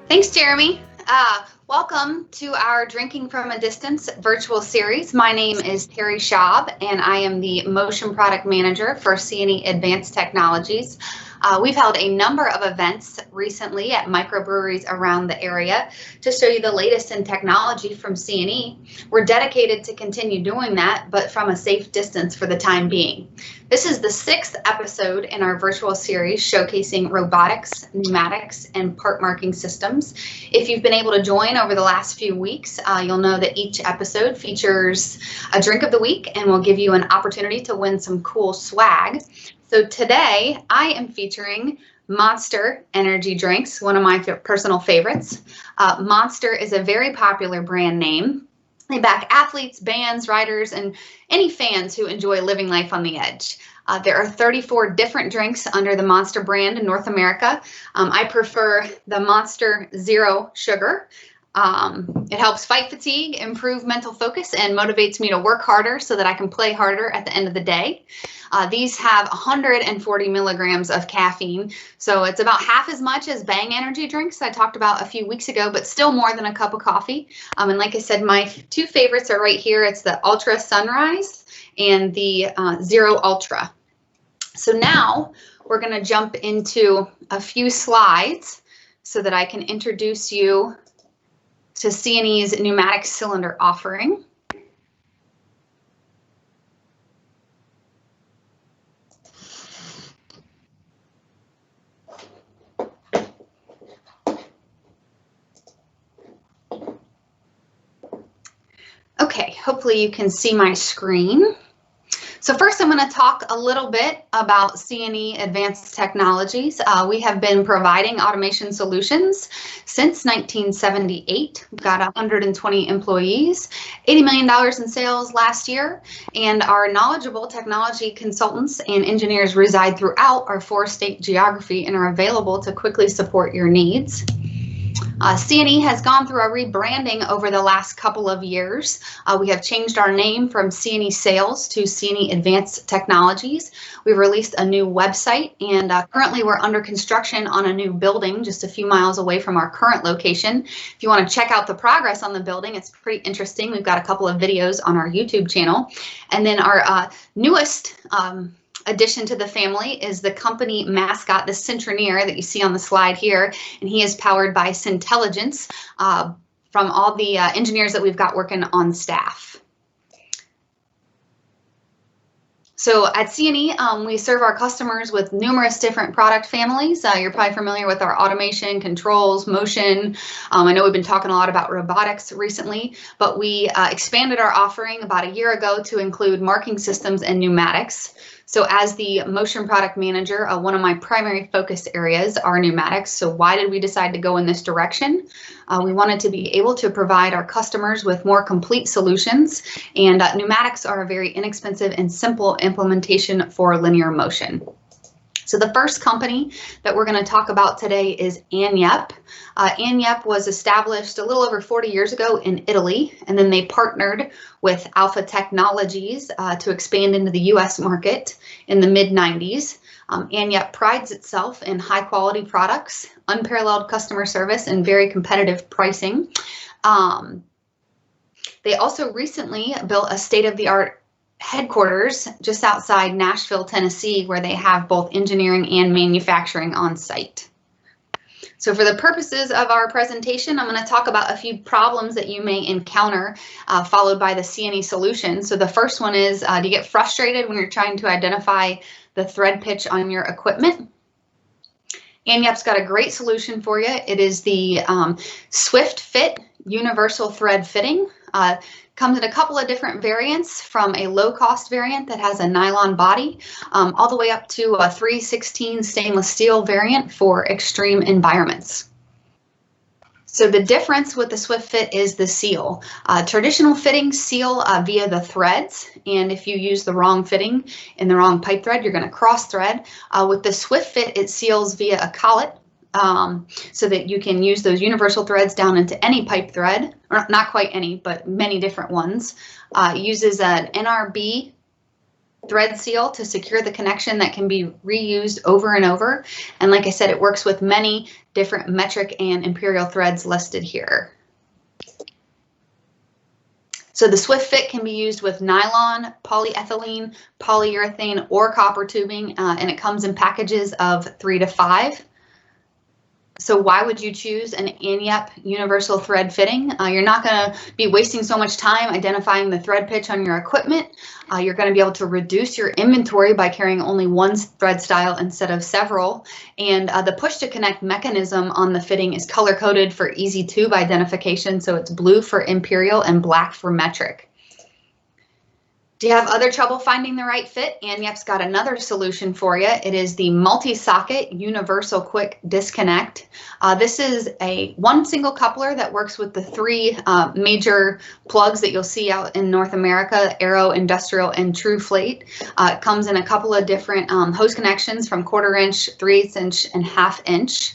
Thanks, Jeremy. Welcome to our Drinking from a Distance virtual series. My name is Terry Schaub, and I am the Motion Product Manager for C&E Advanced Technologies. We've held a number of events recently at microbreweries around the area to show you the latest in technology from C&E. We're dedicated to continue doing that, but from a safe distance for the time being. This is the 6th episode in our virtual series showcasing robotics, pneumatics, and part marking systems. If you've been able to join over the last few weeks, you'll know that each episode features a drink of the week and will give you an opportunity to win some cool swag. So today I am featuring Monster energy drinks, one of my personal favorites. Monster is a very popular brand name. They back athletes, bands, riders, and any fans who enjoy living life on the edge. There are 34 different drinks under the Monster brand in North America. I prefer the Monster Zero Sugar. It helps fight fatigue, improve mental focus, and motivates me to work harder so that I can play harder at the end of the day. These have 140 milligrams of caffeine, so it's about half as much as Bang energy drinks I talked about a few weeks ago, but still more than a cup of coffee. And like I said, my two favorites are right here. It's the Ultra Sunrise and the Zero Ultra. So now we're going to jump into a few slides so that I can introduce you to C&E's pneumatic cylinder offering. Okay, hopefully you can see my screen. So first I'm going to talk a little bit about C&E Advanced Technologies. We have been providing automation solutions since 1978. We've got 120 employees, $80 million in sales last year, and our knowledgeable technology consultants and engineers reside throughout our 4-state geography and are available to quickly support your needs. C&E has gone through a rebranding over the last couple of years. We have changed our name from C&E Sales to C&E Advanced Technologies. We've released a new website, and currently we're under construction on a new building just a few miles away from our current location. If you want to check out the progress on the building, it's pretty interesting. We've and couple of videos on our YouTube channel. And then our newest addition to the family is the company mascot, the Centroneer that you see on the slide here, and he is powered by Syntelligence from all the engineers that we've got working on staff. So at C&E, we serve our customers with numerous different product families. You're probably familiar with our automation, controls, motion. I know we've been talking a lot about robotics recently, but we expanded our offering about a year ago to include marking systems and pneumatics. So as the motion product manager, one of my primary focus areas are pneumatics. So why did we decide to go in this direction? We wanted to be able to provide our customers with more complete solutions, and pneumatics are a very inexpensive and simple implementation for linear motion. So the first company that we're going to talk about today is AIGNEP. AIGNEP was established a little over 40 years ago in Italy, and then they partnered with Alpha Technologies to expand into the US market in the mid-90s. AIGNEP prides itself in high quality products, unparalleled customer service, and very competitive pricing. They also recently built a state-of-the-art headquarters just outside Nashville, Tennessee, where they have both engineering and manufacturing on site. So for the purposes of our presentation, I'm going to talk about a few problems that you may encounter, followed by the C&E solution. So the first one is, do you get frustrated when you're trying to identify the thread pitch on your equipment? AIGNEP's got a great solution for you. It is the SwiftFit Universal Thread Fitting. Comes in a couple of different variants, from a low-cost variant that has a nylon body all the way up to a 316 stainless steel variant for extreme environments. So the difference with the SwiftFit is the seal. Traditional fittings seal via the threads, and if you use the wrong fitting in the wrong pipe thread, you're going to cross thread. With the SwiftFit, it seals via a collet, so that you can use those universal threads down into any pipe thread, or not quite any, but many different ones. It uses an NRB thread seal to secure the connection that can be reused over and over. And like I said, it works with many different metric and imperial threads listed here. So the SwiftFit can be used with nylon, polyethylene, polyurethane, or copper tubing, and it comes in packages of 3 to 5. So why would you choose an AIGNEP universal thread fitting? You're not going to be wasting so much time identifying the thread pitch on your equipment. You're going to be able to reduce your inventory by carrying only one thread style instead of several. And the push to connect mechanism on the fitting is color coded for easy tube identification. So it's blue for imperial and black for metric. Do you have other trouble finding the right fit? AIGNEP's got another solution for you. It is the multi-socket universal quick disconnect. This is one single coupler that works with the 3 major plugs that you'll see out in North America: Aero, Industrial, and TrueFlate. It comes in a couple of different hose connections from 1/4 inch, 3/8 inch, and 1/2 inch.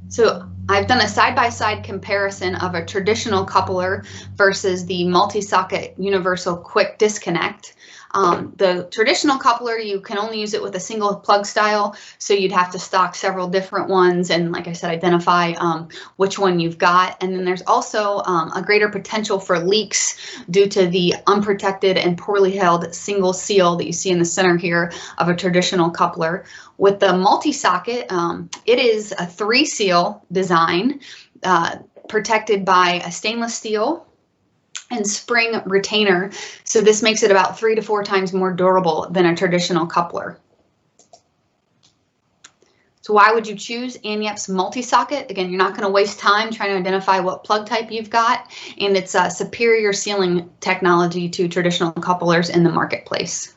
So I've done a side-by-side comparison of a traditional coupler versus the multi-socket universal quick disconnect. The traditional coupler, you can only use it with a single plug style, so you'd have to stock several different ones and, like I said, identify which one you've got. And then there's also a greater potential for leaks due to the unprotected and poorly held single seal that you see in the center here of a traditional coupler. With the multi-socket, it is a 3-seal design protected by a stainless steel and spring retainer. So this makes it about 3 to 4 times more durable than a traditional coupler. So why would you choose AIGNEP's multi-socket? Again, you're not going to waste time trying to identify what plug type you've got, and it's a superior sealing technology to traditional couplers in the marketplace.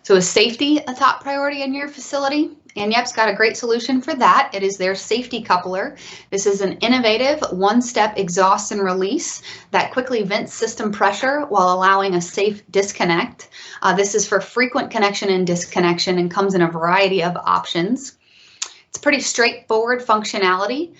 So is safety a top priority in your facility? AIGNEP's got a great solution for that. It is their safety coupler. This is an innovative one-step exhaust and release that quickly vents system pressure while allowing a safe disconnect. This is for frequent connection and disconnection and comes in a variety of options. It's pretty straightforward functionality.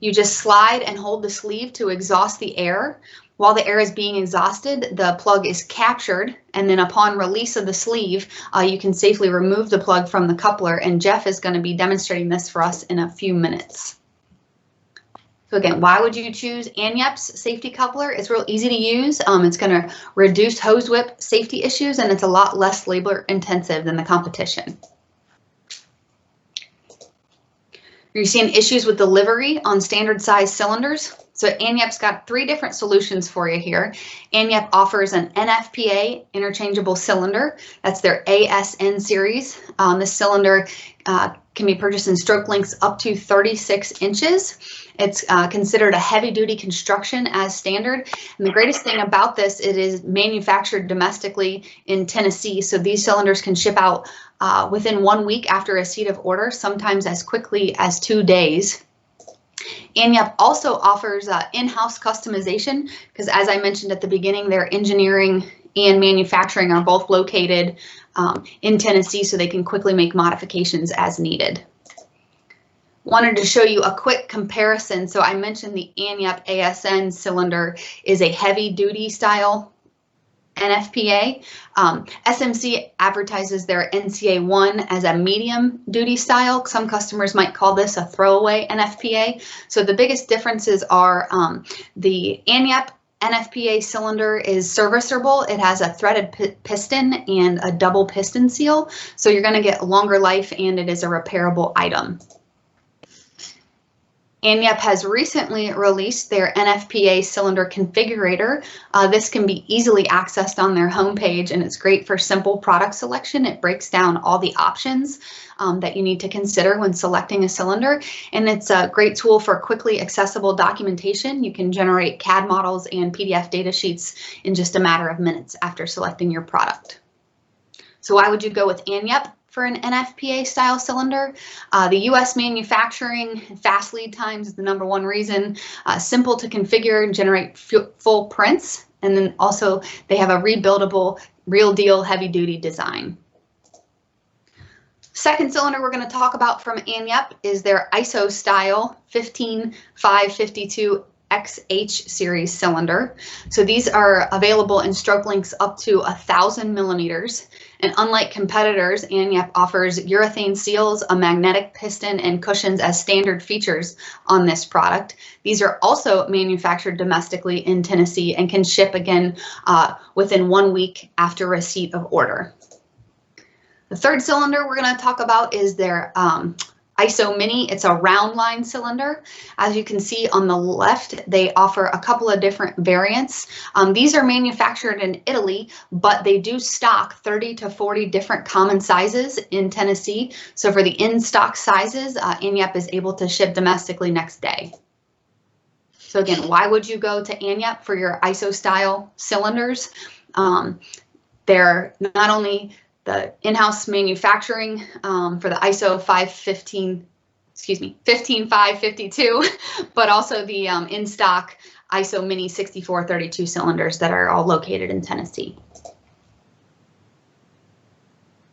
You just slide and hold the sleeve to exhaust the air. While the air is being exhausted, the plug is captured, and then upon release of the sleeve, you can safely remove the plug from the coupler, and Jeff is going to be demonstrating this for us in a few minutes. So again, why would you choose AIGNEP's safety coupler? It's real easy to use. It's going to reduce hose whip safety issues, and it's a lot less labor intensive than the competition. You're seeing issues with delivery on standard size cylinders. So AIGNEP's got 3 different solutions for you here. AIGNEP offers an NFPA interchangeable cylinder. That's their ASN series. This cylinder can be purchased in stroke lengths up to 36 inches. It's considered a heavy-duty construction as standard. And the greatest thing about this, it is manufactured domestically in Tennessee. So these cylinders can ship out within 1 week after receipt of order, sometimes as quickly as 2 days. AIGNEP also offers in-house customization because, as I mentioned at the beginning, their engineering and manufacturing are both located in Tennessee, so they can quickly make modifications as needed. Wanted to show you a quick comparison. So I mentioned the AIGNEP ASN cylinder is a heavy-duty style NFPA. SMC advertises their NCA1 as a medium duty style. Some customers might call this a throwaway NFPA. So the biggest differences are the AIGNEP NFPA cylinder is serviceable. It has a threaded piston and a double piston seal. So you're going to get a longer life, and it is a repairable item. AIGNEP has recently released their NFPA cylinder configurator. This can be easily accessed on their homepage, and it's great for simple product selection. It breaks down all the options that you need to consider when selecting a cylinder, and it's a great tool for quickly accessible documentation. You can generate CAD models and PDF data sheets in just a matter of minutes after selecting your product. So why would you go with AIGNEP for an NFPA style cylinder? The US manufacturing, fast lead times is the #1 reason. Simple to configure and generate full prints. And then also they have a rebuildable, real deal heavy duty design. Second cylinder we're going to talk about from AIGNEP is their ISO style 15552 XH series cylinder. So these are available in stroke lengths up to 1,000 millimeters. And unlike competitors, AIGNEP offers urethane seals, a magnetic piston, and cushions as standard features on this product. These are also manufactured domestically in Tennessee and can ship again within 1 week after receipt of order. The third cylinder we're going to talk about is their ISO Mini. It's a round line cylinder. As you can see on the left, they offer a couple of different variants. These are manufactured in Italy, but they do stock 30 to 40 different common sizes in Tennessee. So for the in-stock sizes, AIGNEP is able to ship domestically next day. So again, why would you go to AIGNEP for your ISO style cylinders? They're not only the in-house manufacturing for the ISO 15552, but also the in-stock ISO Mini 6432 cylinders that are all located in Tennessee.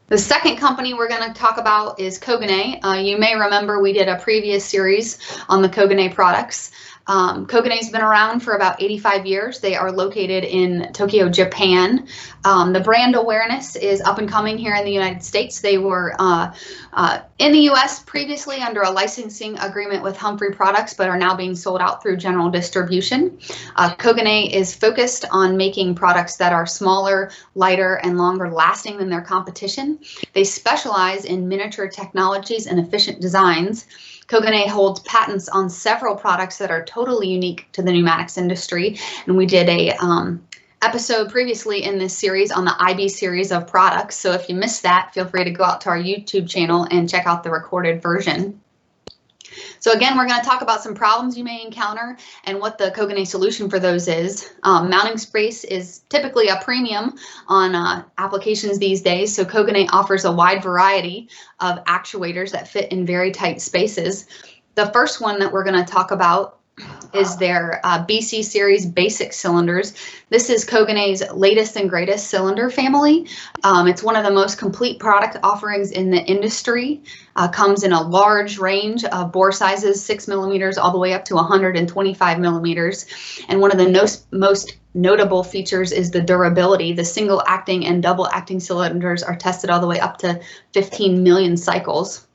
The second company we're going to talk about is Koganei. You may remember we did a previous series on the Koganei products. Koganei's been around for about 85 years. They are located in Tokyo, Japan. The brand awareness is up and coming here in the United States. They were in the US previously under a licensing agreement with Humphrey Products, but are now being sold out through general distribution. Koganei is focused on making products that are smaller, lighter, and longer lasting than their competition. They specialize in miniature technologies and efficient designs. Koganei holds patents on several products that are totally unique to the pneumatics industry, and we did a episode previously in this series on the IB series of products. So if you missed that, feel free to go out to our YouTube channel and check out the recorded version. So again, we're going to talk about some problems you may encounter and what the Koganei solution for those is. Mounting space is typically a premium on applications these days, so Koganei offers a wide variety of actuators that fit in very tight spaces. The first one that we're going to talk about is their BC series basic cylinders. This is Koganei's latest and greatest cylinder family. It's one of the most complete product offerings in the industry. Comes in a large range of bore sizes, 6 millimeters all the way up to 125 millimeters. And one of the most notable features is the durability. The single acting and double acting cylinders are tested all the way up to 15 million cycles.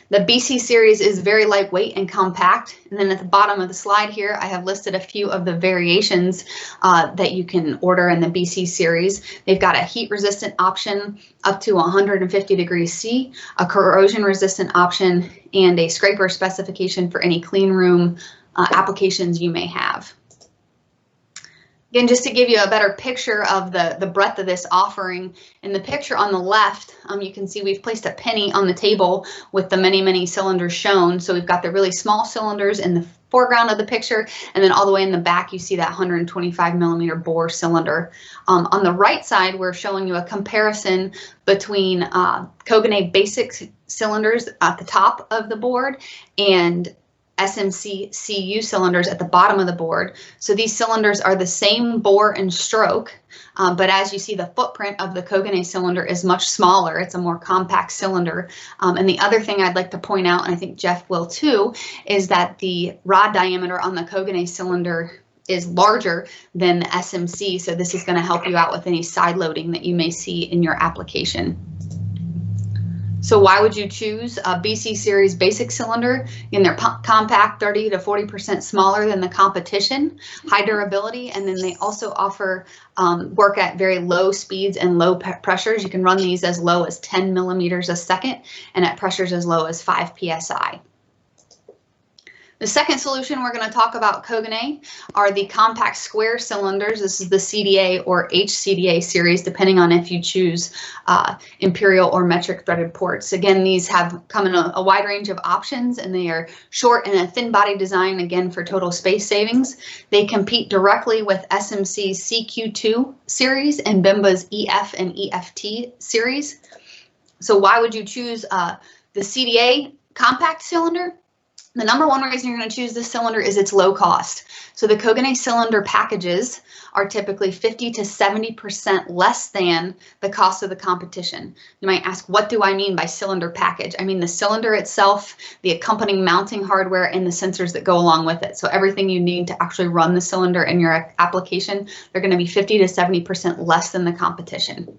The BC series is very lightweight and compact. And then at the bottom of the slide here, I have listed a few of the variations that you can order in the BC series. They've got a heat resistant option up to 150 degrees C, a corrosion resistant option, and a scraper specification for any clean room applications you may have. Again, just to give you a better picture of the breadth of this offering, in the picture on the left, you can see we've placed a penny on the table with the many cylinders shown. So we've got the really small cylinders in the foreground of the picture, and then all the way in the back, you see that 125 millimeter bore cylinder. On the right side, we're showing you a comparison between Koganei basic cylinders at the top of the board and SMC CU cylinders at the bottom of the board. So these cylinders are the same bore and stroke, but as you see, the footprint of the Koganei cylinder is much smaller. It's a more compact cylinder. And the other thing I'd like to point out, and I think Jeff will too, is that the rod diameter on the Koganei cylinder is larger than the SMC. So this is going to help you out with any side loading that you may see in your application. So why would you choose a BC series basic cylinder? In their compact, 30 to 40% smaller than the competition, high durability, and then they also offer work at very low speeds and low pressures. You can run these as low as 10 millimeters a second and at pressures as low as 5 psi. The second solution we're going to talk about Koganei are the compact square cylinders. This is the CDA or HCDA series, depending on if you choose imperial or metric threaded ports. Again, these have come in a wide range of options, and they are short and a thin body design, again, for total space savings. They compete directly with SMC's CQ2 series and Bimba's EF and EFT series. So why would you choose the CDA compact cylinder? The number one reason you're going to choose this cylinder is its low cost. So the Koganei cylinder packages are typically 50 to 70% less than the cost of the competition. You might ask, what do I mean by cylinder package? I mean the cylinder itself, the accompanying mounting hardware, and the sensors that go along with it. So everything you need to actually run the cylinder in your application, they're going to be 50 to 70% less than the competition.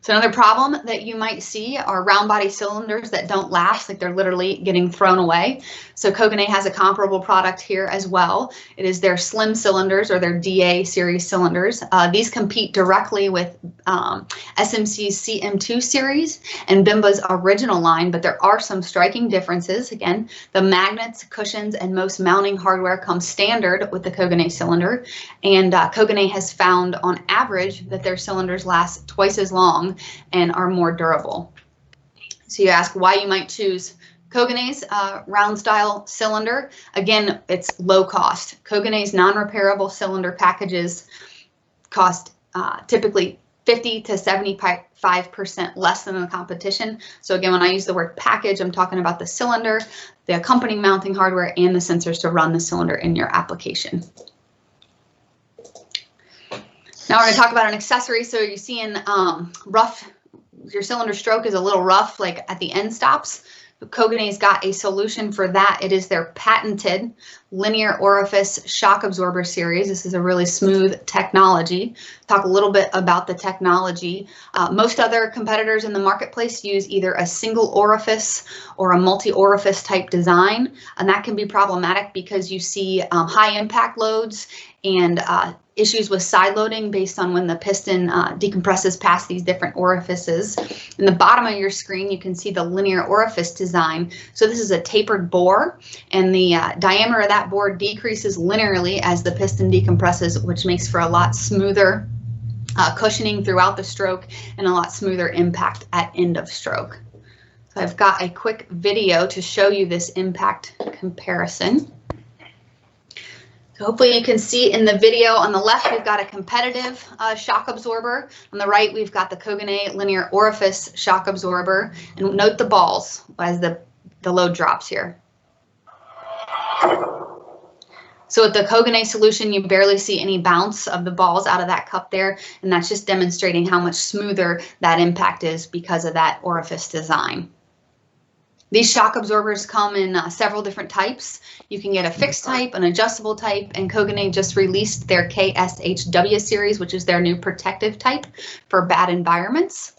So another problem that you might see are round body cylinders that don't last, like they're literally getting thrown away. So Koganei has a comparable product here as well. It is their slim cylinders, or their DA series cylinders. These compete directly with SMC's CM2 series and Bimba's original line, but there are some striking differences. Again, the magnets, cushions, and most mounting hardware come standard with the Koganei cylinder, and Koganei has found on average that their cylinders last twice as long and are more durable. So you ask why you might choose Koganei's round style cylinder. Again, it's low cost. Koganei's non-repairable cylinder packages cost typically 50 to 75% less than the competition. So again, when I use the word package, I'm talking about the cylinder, the accompanying mounting hardware, and the sensors to run the cylinder in your application. Now we're going to talk about an accessory. So you're seeing rough, your cylinder stroke is a little rough, like at the end stops. Koganei's got a solution for that. It is their patented linear orifice shock absorber series. This is a really smooth technology. Talk a little bit about the technology. Most other competitors in the marketplace use either a single orifice or a multi-orifice type design, and that can be problematic because you see high impact loads and issues with side loading based on when the piston decompresses past these different orifices. In the bottom of your screen, you can see the linear orifice design. So this is a tapered bore, and the diameter of that bore decreases linearly as the piston decompresses, which makes for a lot smoother cushioning throughout the stroke and a lot smoother impact at end of stroke. So I've got a quick video to show you this impact comparison. So hopefully you can see in the video on the left, we've got a competitive shock absorber. On the right, we've got the Koganei linear orifice shock absorber. And note the balls as the load drops here. So with the Koganei solution, you barely see any bounce of the balls out of that cup there. And that's just demonstrating how much smoother that impact is because of that orifice design. These shock absorbers come in several different types. You can get a fixed type, an adjustable type, and Koganei just released their KSHW series, which is their new protective type for bad environments.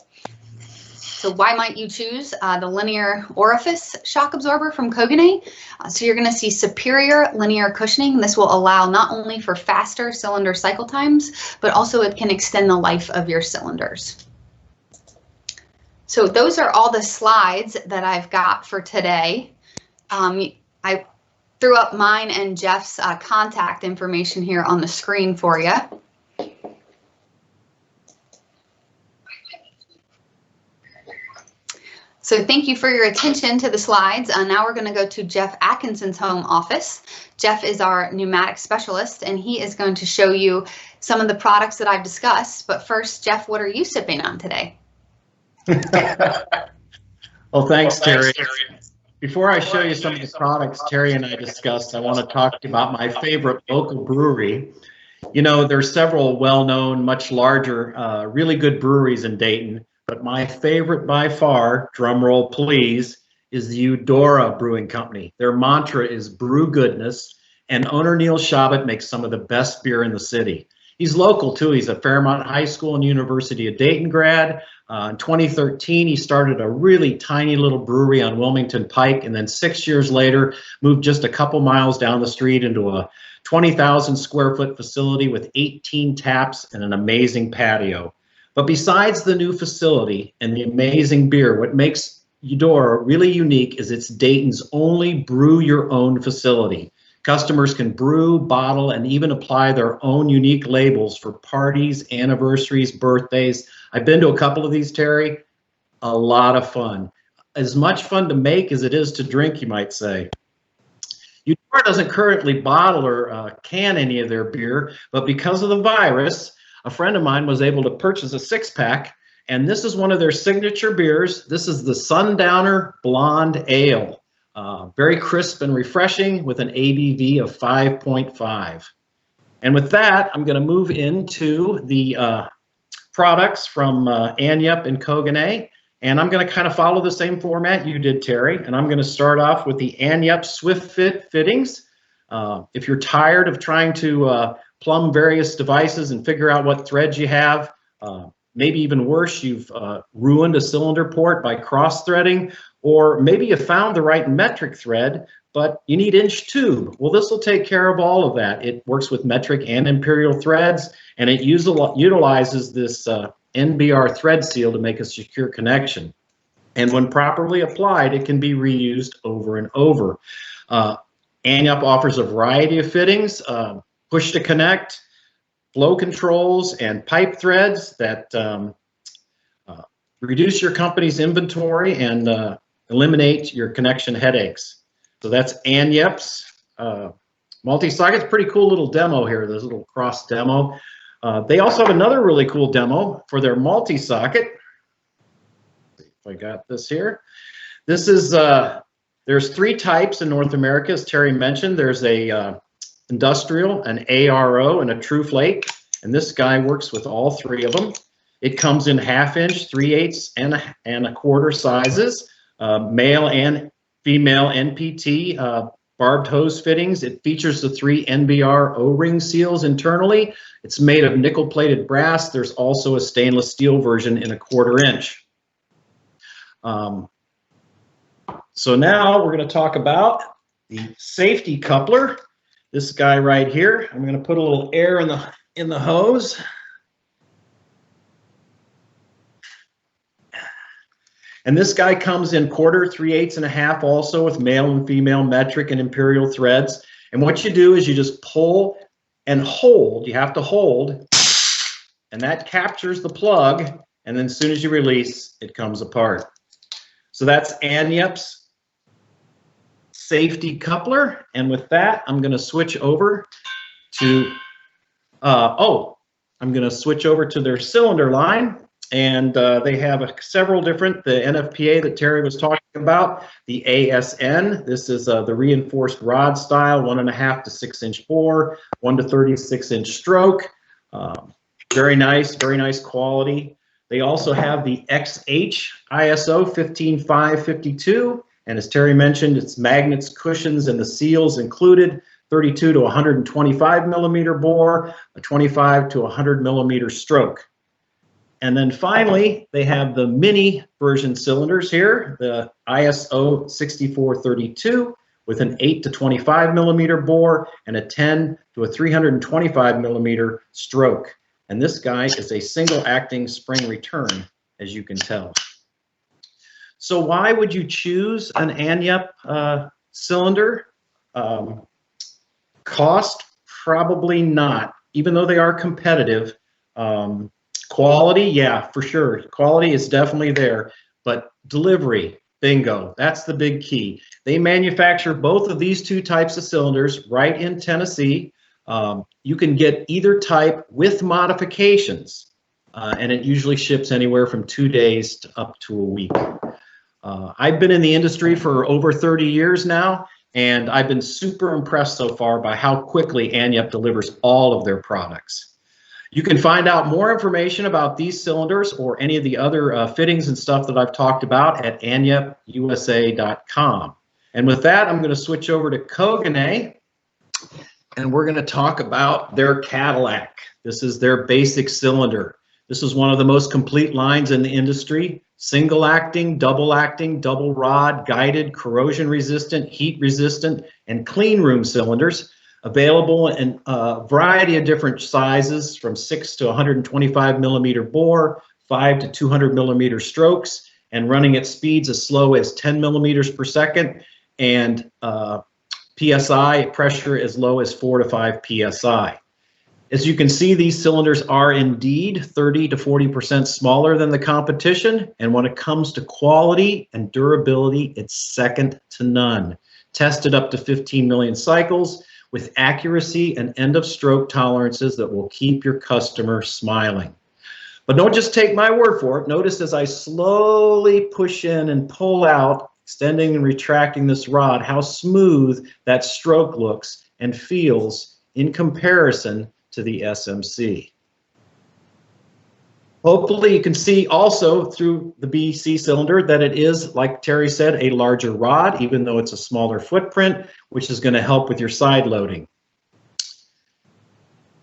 So why might you choose the linear orifice shock absorber from Koganei? So you're going to see superior linear cushioning. This will allow not only for faster cylinder cycle times, but also it can extend the life of your cylinders. So those are all the slides that I've got for today. I threw up mine and Jeff's contact information here on the screen for you. So thank you for your attention to the slides. Now we're going to go to Jeff Atkinson's home office. Jeff is our pneumatic specialist, and he is going to show you some of the products that I've discussed. But first, Jeff, what are you sipping on today? Well, thanks, Terry. Before I show you some of the products Terry and I discussed, I want to talk to you about my favorite local brewery. You know, there's several well-known, much larger, really good breweries in Dayton, but my favorite by far, drum roll please, is the Eudora Brewing Company. Their mantra is brew goodness, and owner Neil Shabbat makes some of the best beer in the city. He's local too. He's a Fairmont High School and University of Dayton grad. In 2013, he started a really tiny little brewery on Wilmington Pike, and then 6 years later, moved just a couple miles down the street into a 20,000 square foot facility with 18 taps and an amazing patio. But besides the new facility and the amazing beer, what makes Eudora really unique is it's Dayton's only brew your own facility. Customers can brew, bottle, and even apply their own unique labels for parties, anniversaries, birthdays. I've been to a couple of these, Terry. A lot of fun. As much fun to make as it is to drink, you might say. Eudora doesn't currently bottle or can any of their beer, but because of the virus, a friend of mine was able to purchase a 6-pack, and this is one of their signature beers. This is the Sundowner Blonde Ale. very crisp and refreshing with an ABV of 5.5. And with that, I'm going to move into the products from AIGNEP and Koganei. And I'm going to kind of follow the same format you did, Terry. And I'm going to start off with the AIGNEP SwiftFit fittings. If you're tired of trying to plumb various devices and figure out what threads you have, maybe even worse, you've ruined a cylinder port by cross-threading, or maybe you found the right metric thread, but you need inch tube. Well, this will take care of all of that. It works with metric and imperial threads, and it utilizes this NBR thread seal to make a secure connection. And when properly applied, it can be reused over and over. AIGNEP offers a variety of fittings, push to connect, flow controls, and pipe threads that reduce your company's inventory and eliminate your connection headaches. So that's AIGNEP's multi-socket. It's a pretty cool little demo here, this little cross demo. They also have another really cool demo for their multi-socket. If I got this here. This is, there's 3 types in North America, as Terry mentioned. There's a industrial, an ARO, and a true flake. And this guy works with all 3 of them. It comes in 1/2 inch, 3/8, and a quarter sizes, male and female NPT barbed hose fittings. It features the 3 NBR O-ring seals internally. It's made of nickel-plated brass. There's also a stainless steel version in a 1/4 inch. So now we're going to talk about the safety coupler. This guy right here. I'm going to put a little air in the hose. And this guy comes in 1/4, 3/8, and 1/2 also with male and female metric and imperial threads. And what you do is you just pull and hold. You have to hold, and that captures the plug. And then as soon as you release, it comes apart. So that's AIGNEP's safety coupler. And with that, I'm going to switch over to I'm going to switch over to their cylinder line. And they have several different, the NFPA that Terry was talking about, the ASN. This is the reinforced rod style, 1.5 to 6 inch bore, 1 to 36 inch stroke. Very nice quality. They also have the XH ISO 15552. And as Terry mentioned, it's magnets, cushions, and the seals included. 32 to 125 millimeter bore, a 25 to 100 millimeter stroke. And then finally, they have the mini version cylinders here, the ISO 6432 with an 8 to 25 millimeter bore and a 10 to a 325 millimeter stroke. And this guy is a single acting spring return, as you can tell. So why would you choose an AIGNEP cylinder? Cost, probably not, even though they are competitive. Quality, yeah, for sure. Quality is definitely there, but delivery, bingo, that's the big key. They manufacture both of these 2 types of cylinders right in Tennessee. You can get either type with modifications, and it usually ships anywhere from 2 days to up to a week. I've been in the industry for over 30 years now, and I've been super impressed so far by how quickly AIGNEP delivers all of their products. You can find out more information about these cylinders or any of the other fittings and stuff that I've talked about at agnepusa.com. And with that, I'm going to switch over to Koganei, and we're going to talk about their Cadillac. This is their basic cylinder. This is one of the most complete lines in the industry. Single acting, double rod, guided, corrosion resistant, heat resistant, and clean room cylinders. Available in a variety of different sizes from 6 to 125 millimeter bore, 5 to 200 millimeter strokes, and running at speeds as slow as 10 millimeters per second, and PSI pressure as low as 4 to 5 PSI. As you can see, these cylinders are indeed 30 to 40% smaller than the competition, and when it comes to quality and durability, it's second to none. Tested up to 15 million cycles, with accuracy and end of stroke tolerances that will keep your customer smiling. But don't just take my word for it. Notice as I slowly push in and pull out, extending and retracting this rod, how smooth that stroke looks and feels in comparison to the SMC. Hopefully you can see also through the BC cylinder that it is, like Terry said, a larger rod, even though it's a smaller footprint, which is going to help with your side loading.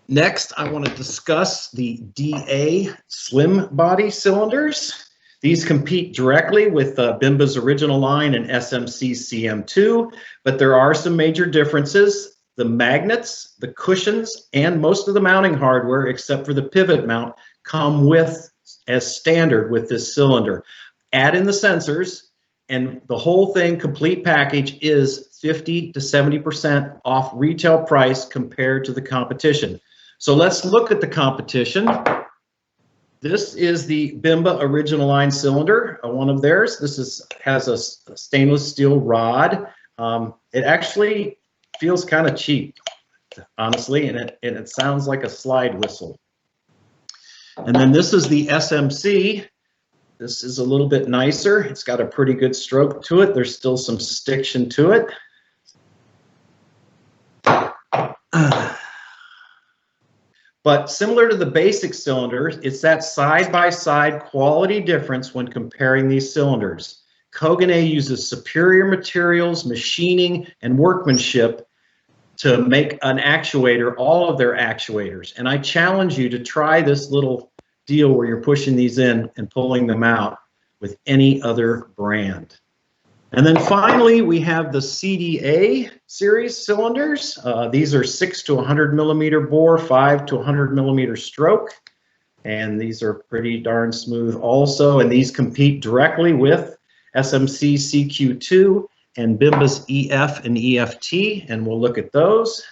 Next, I want to discuss the DA slim body cylinders. These compete directly with Bimba's original line and SMC CM2, but there are some major differences. The magnets, the cushions, and most of the mounting hardware, except for the pivot mount, come with as standard with this cylinder. Add in the sensors, and the whole thing, complete package, is 50 to 70% off retail price compared to the competition. So let's look at the competition. This is the Bimba original line cylinder, one of theirs. This has a stainless steel rod. It actually feels kind of cheap, honestly, and it sounds like a slide whistle. And then this is the SMC. This is a little bit nicer. It's got a pretty good stroke to it. There's still some stiction to it. But similar to the basic cylinder, it's that side-by-side quality difference when comparing these cylinders. Koganei uses superior materials, machining, and workmanship to make an actuator, all of their actuators. And I challenge you to try this little deal where you're pushing these in and pulling them out with any other brand. And then finally, we have the CDA series cylinders. These are 6 to 100 millimeter bore, 5 to 100 millimeter stroke. And these are pretty darn smooth also. And these compete directly with SMC CQ2 and Bimba's EF and EFT. And we'll look at those.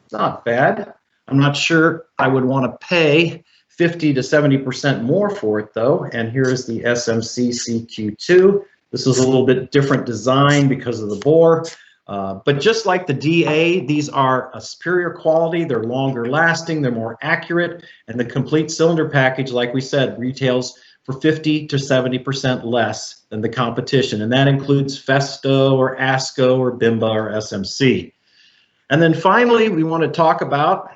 It's not bad. I'm not sure I would want to pay 50 to 70% more for it though. And here is the SMC CQ2. This is a little bit different design because of the bore. But just like the DA, these are a superior quality, they're longer lasting, they're more accurate, and the complete cylinder package, like we said, retails for 50 to 70% less than the competition. And that includes Festo or ASCO or Bimba or SMC. And then finally, we want to talk about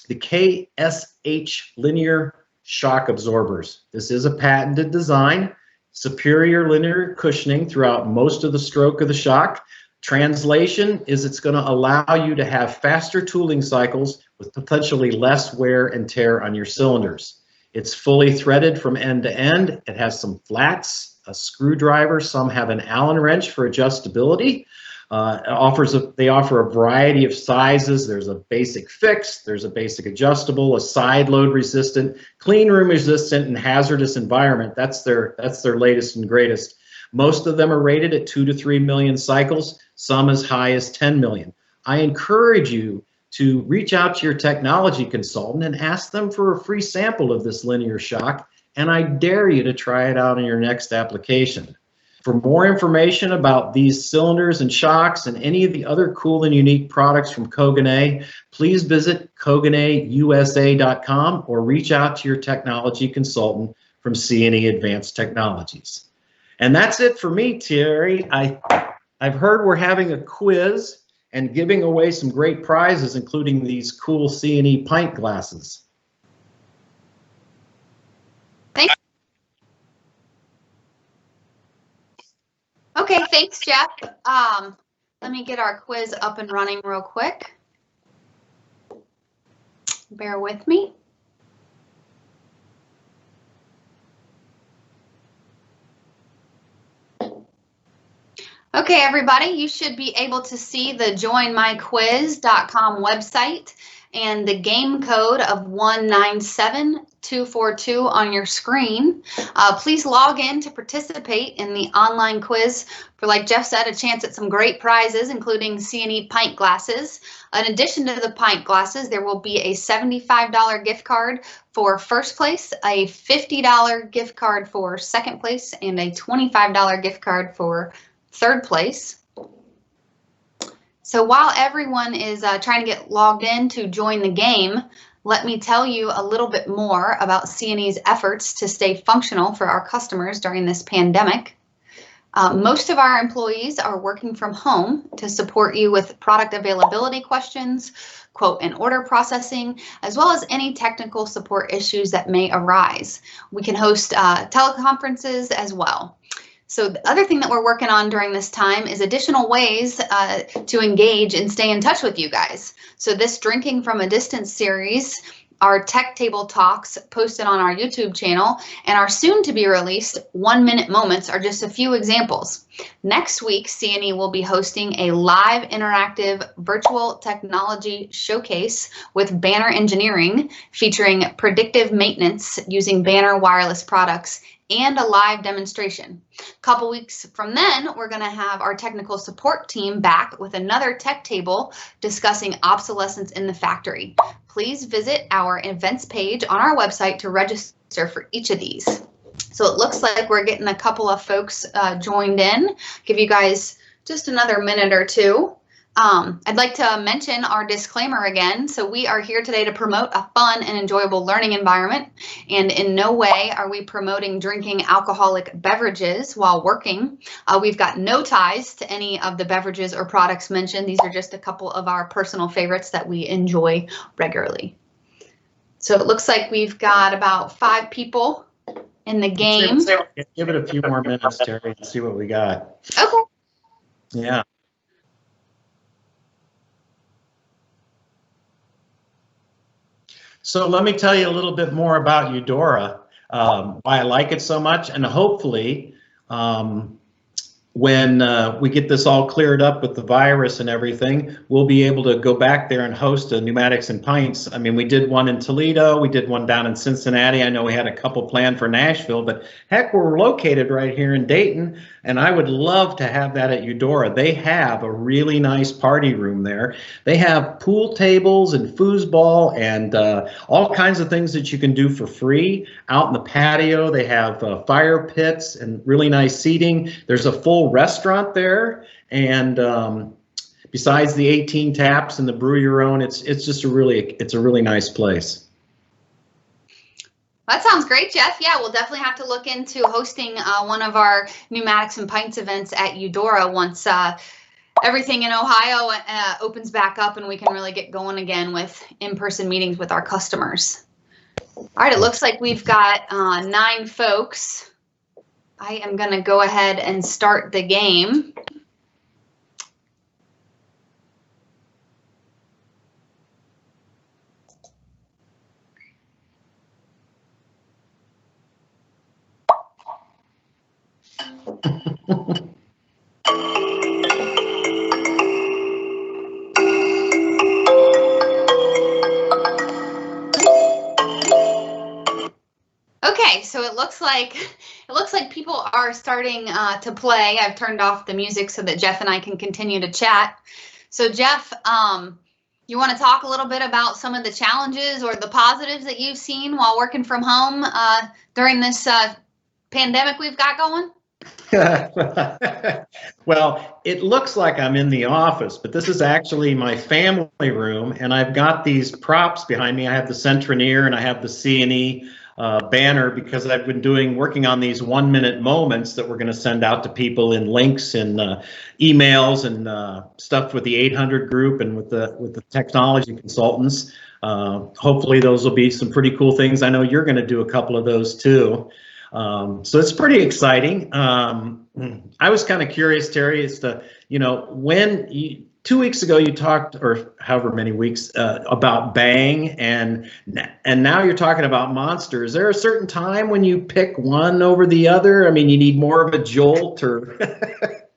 the KSH linear shock absorbers. This is a patented design, superior linear cushioning throughout most of the stroke of the shock. Translation is it's going to allow you to have faster tooling cycles with potentially less wear and tear on your cylinders. It's fully threaded from end to end. It has some flats, a screwdriver. Some have an Allen wrench for adjustability. They offer a variety of sizes. There's a basic fixed, there's a basic adjustable, a side load resistant, clean room resistant, and hazardous environment. That's their latest and greatest. Most of them are rated at 2 to 3 million cycles, some as high as 10 million. I encourage you to reach out to your technology consultant and ask them for a free sample of this linear shock, and I dare you to try it out in your next application. For more information about these cylinders and shocks and any of the other cool and unique products from Koganei, please visit KoganeiUSA.com or reach out to your technology consultant from C&E Advanced Technologies. And that's it for me, Terry. I've heard we're having a quiz and giving away some great prizes, including these cool C&E pint glasses. Thanks. Okay, thanks, Jeff. Let me get our quiz up and running real quick. Bear with me. Okay, everybody, you should be able to see the joinmyquiz.com website and the game code of 197242 on your screen. Please log in to participate in the online quiz for, like Jeff said, a chance at some great prizes, including C&E pint glasses. In addition to the pint glasses, there will be a $75 gift card for first place, a $50 gift card for second place, and a $25 gift card for third place. So while everyone is trying to get logged in to join the game, let me tell you a little bit more about C&E's efforts to stay functional for our customers during this pandemic. Most of our employees are working from home to support you with product availability questions, quote and order processing, as well as any technical support issues that may arise. We can host teleconferences as well. So the other thing that we're working on during this time is additional ways to engage and stay in touch with you guys. So this Drinking from a Distance series, our tech table talks posted on our YouTube channel, and our soon to be released 1-minute moments are just a few examples. Next week, C&E will be hosting a live interactive virtual technology showcase with Banner Engineering featuring predictive maintenance using Banner wireless products and a live demonstration. A couple weeks from then, we're going to have our technical support team back with another tech table discussing obsolescence in the factory. Please visit our events page on our website to register for each of these. So it looks like we're getting a couple of folks joined in. Give you guys just another minute or two. I'd like to mention our disclaimer again. So we are here today to promote a fun and enjoyable learning environment, and in no way are we promoting drinking alcoholic beverages while working. We've got no ties to any of the beverages or products mentioned. These are just a couple of our personal favorites that we enjoy regularly. So it looks like we've got about 5 people in the game. Give it a few more minutes, Terry, and see what we got. Okay. Yeah. So let me tell you a little bit more about Eudora, why I like it so much, and hopefully when we get this all cleared up with the virus and everything, we'll be able to go back there and host a Pneumatics and Pints. I mean, we did one in Toledo, we did one down in Cincinnati. I know we had a couple planned for Nashville, but heck, we're located right here in Dayton, and I would love to have that at Eudora. They have a really nice party room there. They have pool tables and foosball and all kinds of things that you can do for free. Out in the patio, they have fire pits and really nice seating. There's a full restaurant there, and besides the 18 taps and the brew your own, it's just a really nice place. That sounds great, Jeff. Yeah, we'll definitely have to look into hosting one of our Pneumatics and Pints events at Eudora once everything in Ohio opens back up and we can really get going again with in-person meetings with our customers. All right, it looks like we've got 9 folks. I am going to go ahead and start the game. Okay, so it looks like people are starting to play. I've turned off the music so that Jeff and I can continue to chat. So Jeff, you want to talk a little bit about some of the challenges or the positives that you've seen while working from home during this pandemic we've got going? Well, it looks like I'm in the office, but this is actually my family room, and I've got these props behind me. I have the Centronier and I have the C&E banner because I've been working on these 1-minute moments that we're going to send out to people in links and emails and stuff with the 800 group and with the technology consultants. Hopefully those will be some pretty cool things. I know you're going to do a couple of those too. So it's pretty exciting. I was kind of curious, Terry, as to, when 2 weeks ago you talked, or however many weeks, about Bang, and now you're talking about Monster. Is there a certain time when you pick one over the other? I mean, you need more of a jolt, or?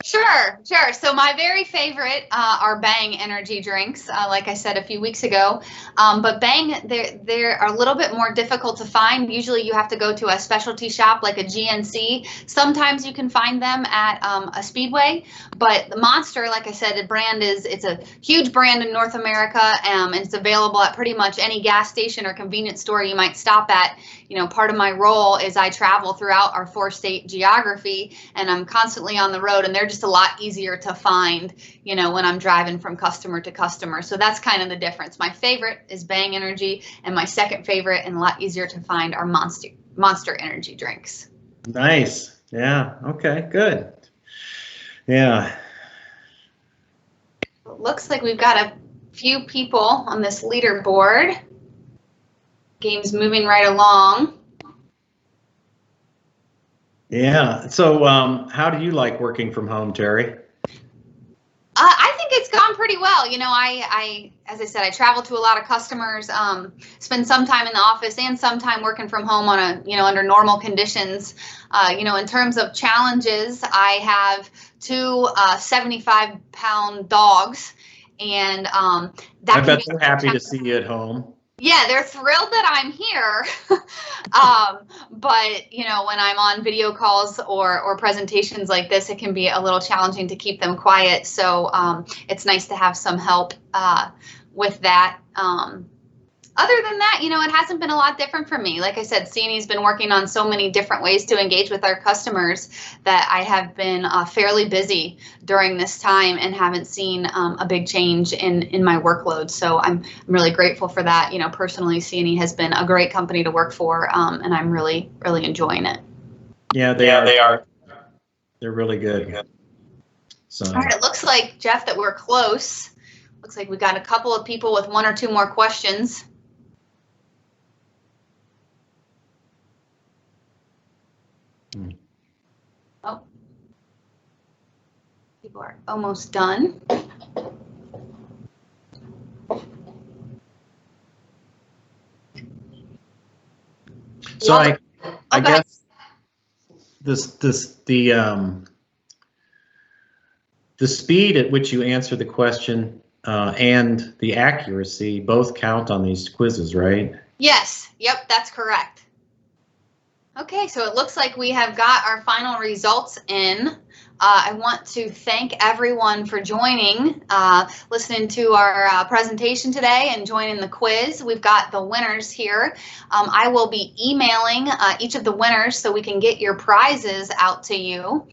Sure. So my very favorite are Bang energy drinks, like I said a few weeks ago. But Bang, they're a little bit more difficult to find. Usually you have to go to a specialty shop like a GNC. Sometimes you can find them at a Speedway. But the Monster, like I said, it's a huge brand in North America, and it's available at pretty much any gas station or convenience store you might stop at. Part of my role is I travel throughout our 4-state geography, and I'm constantly on the road, and they're just a lot easier to find, when I'm driving from customer to customer. So that's kind of the difference. My favorite is Bang Energy, and my second favorite and a lot easier to find are Monster energy drinks. Nice. Yeah. Okay, good. Yeah. It looks like we've got a few people on this leaderboard. Game's moving right along. Yeah. So how do you like working from home, Terry? I think it's gone pretty well. You know, as I said, I travel to a lot of customers, spend some time in the office and some time working from home on under normal conditions. In terms of challenges, I have two 75-pound dogs, and that I bet they're happy to see you at home. Yeah, they're thrilled that I'm here. But when I'm on video calls or presentations like this, it can be a little challenging to keep them quiet. So it's nice to have some help with that. Other than that, it hasn't been a lot different for me. Like I said, C&E's been working on so many different ways to engage with our customers that I have been fairly busy during this time and haven't seen a big change in my workload. So I'm really grateful for that. Personally, C&E has been a great company to work for, and I'm really, really enjoying it. Yeah, they are. They're really good. So. All right, it looks like, Jeff, that we're close. Looks like we got a couple of people with one or two more questions. Oh, people are almost done. So I guess the speed at which you answer the question and the accuracy both count on these quizzes, right? Yes. Yep, that's correct. Okay, so it looks like we have got our final results in. I want to thank everyone for joining, listening to our presentation today and joining the quiz. We've got the winners here. I will be emailing each of the winners so we can get your prizes out to you.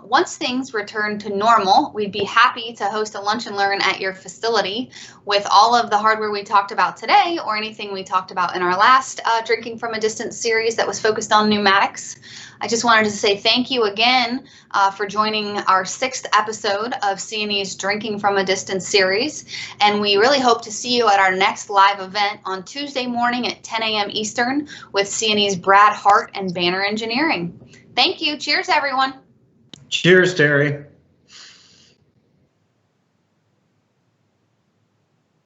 Once things return to normal, we'd be happy to host a lunch and learn at your facility with all of the hardware we talked about today or anything we talked about in our last Drinking from a Distance series that was focused on pneumatics. I just wanted to say thank you again for joining our 6th episode of C&E's Drinking from a Distance series, and we really hope to see you at our next live event on Tuesday morning at 10 a.m. Eastern with C&E's Brad Hart and Banner Engineering. Thank you. Cheers, everyone. Cheers, Terry.